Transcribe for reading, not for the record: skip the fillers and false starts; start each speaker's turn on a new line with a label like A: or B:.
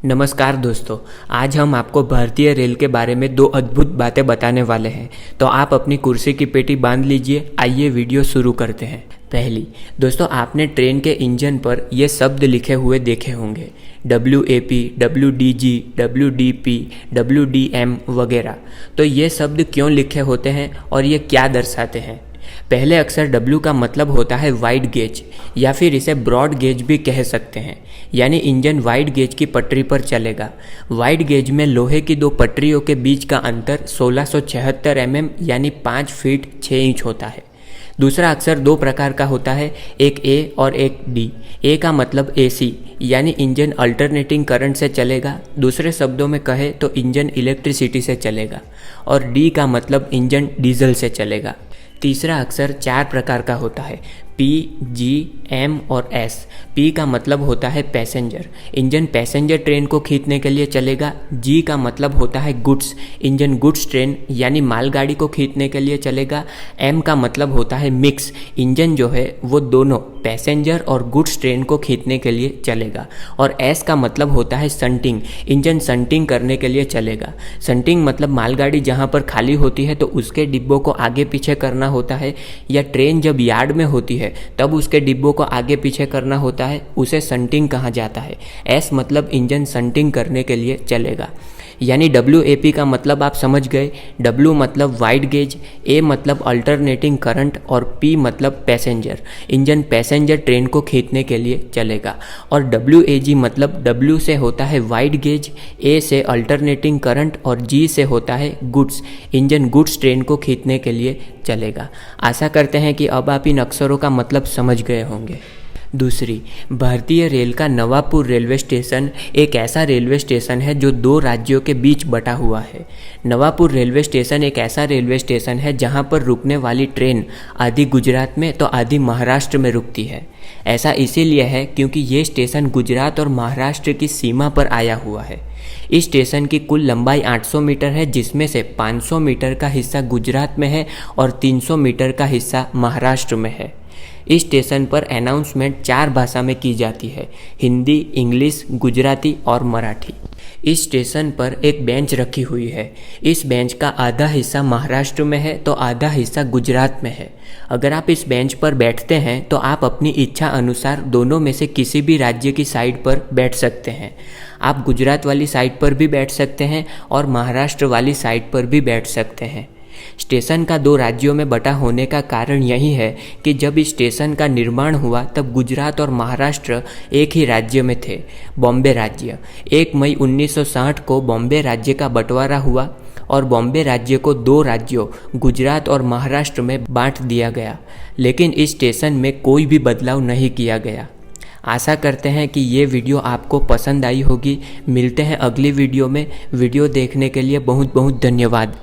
A: नमस्कार दोस्तों, आज हम आपको भारतीय रेल के बारे में दो अद्भुत बातें बताने वाले हैं। तो आप अपनी कुर्सी की पेटी बांध लीजिए। आइए वीडियो शुरू करते हैं। पहली दोस्तों, आपने ट्रेन के इंजन पर ये शब्द लिखे हुए देखे होंगे, WAP, WDG, WDP, WDM वगैरह। तो ये शब्द क्यों लिखे होते हैं और ये क्या दर्शाते हैं? पहले अक्षर W का मतलब होता है वाइड गेज, या फिर इसे ब्रॉड गेज भी कह सकते हैं, यानी इंजन वाइड गेज की पटरी पर चलेगा। वाइड गेज में लोहे की दो पटरियों के बीच का अंतर 1676 mm यानी 5 फीट 6 इंच होता है। दूसरा अक्षर दो प्रकार का होता है, एक A और एक D। A का मतलब AC यानी इंजन अल्टरनेटिंग करंट से चलेगा, दूसरे शब्दों में कहे तो इंजन इलेक्ट्रिसिटी से चलेगा। और D का मतलब इंजन डीजल से चलेगा। तीसरा अक्षर 4 प्रकार का होता है, P, G, M और S। P का मतलब होता है पैसेंजर, इंजन पैसेंजर ट्रेन को खींचने के लिए चलेगा। G का मतलब होता है गुड्स, इंजन गुड्स ट्रेन यानी मालगाड़ी को खींचने के लिए चलेगा। M का मतलब होता है मिक्स, इंजन जो है वो दोनों पैसेंजर और गुड्स ट्रेन को खींचने के लिए चलेगा। और S का मतलब होता है शंटिंग, इंजन शंटिंग करने के लिए चलेगा। शंटिंग मतलब मालगाड़ी जहाँ पर खाली होती है तो उसके डिब्बों को आगे पीछे करना होता है, या ट्रेन जब यार्ड में होती है तब उसके डिब्बों को आगे पीछे करना होता है, उसे शंटिंग कहा जाता है। S मतलब इंजन शंटिंग करने के लिए चलेगा। यानी WAP का मतलब आप समझ गए, W मतलब वाइड गेज, A मतलब अल्टरनेटिंग करंट और P मतलब पैसेंजर, इंजन पैसेंजर ट्रेन को खींचने के लिए चलेगा। और WAG मतलब W से होता है वाइड गेज, A से अल्टरनेटिंग करंट और G से होता है गुड्स, इंजन गुड्स ट्रेन को खींचने के लिए चलेगा। आशा करते हैं कि अब आप इन अक्षरों का मतलब समझ गए होंगे। दूसरी, भारतीय रेल का नवापुर रेलवे स्टेशन एक ऐसा रेलवे स्टेशन है जो 2 राज्यों के बीच बटा हुआ है। नवापुर रेलवे स्टेशन एक ऐसा रेलवे स्टेशन है जहां पर रुकने वाली ट्रेन आधी गुजरात में तो आधी महाराष्ट्र में रुकती है। ऐसा इसीलिए है क्योंकि ये स्टेशन गुजरात और महाराष्ट्र की सीमा पर आया हुआ है। इस स्टेशन की कुल लंबाई 800 मीटर है, जिसमें से 500 मीटर का हिस्सा गुजरात में है और 300 मीटर का हिस्सा महाराष्ट्र में है। इस स्टेशन पर अनाउंसमेंट 4 भाषा में की जाती है, हिंदी, इंग्लिश, गुजराती और मराठी। इस स्टेशन पर एक बेंच रखी हुई है। इस बेंच का आधा हिस्सा महाराष्ट्र में है तो आधा हिस्सा गुजरात में है। अगर आप इस बेंच पर बैठते हैं तो आप अपनी इच्छा अनुसार दोनों में से किसी भी राज्य की साइड पर बैठ सकते हैं। आप गुजरात वाली साइड पर भी बैठ सकते हैं और महाराष्ट्र वाली साइड पर भी बैठ सकते हैं। स्टेशन का 2 राज्यों में बटा होने का कारण यही है कि जब इस स्टेशन का निर्माण हुआ तब गुजरात और महाराष्ट्र एक ही राज्य में थे, बॉम्बे राज्य। 1 मई 1960 को बॉम्बे राज्य का बंटवारा हुआ और बॉम्बे राज्य को 2 राज्यों गुजरात और महाराष्ट्र में बांट दिया गया, लेकिन इस स्टेशन में कोई भी बदलाव नहीं किया गया। आशा करते हैं कि ये वीडियो आपको पसंद आई होगी। मिलते हैं अगली वीडियो में। वीडियो देखने के लिए बहुत बहुत धन्यवाद।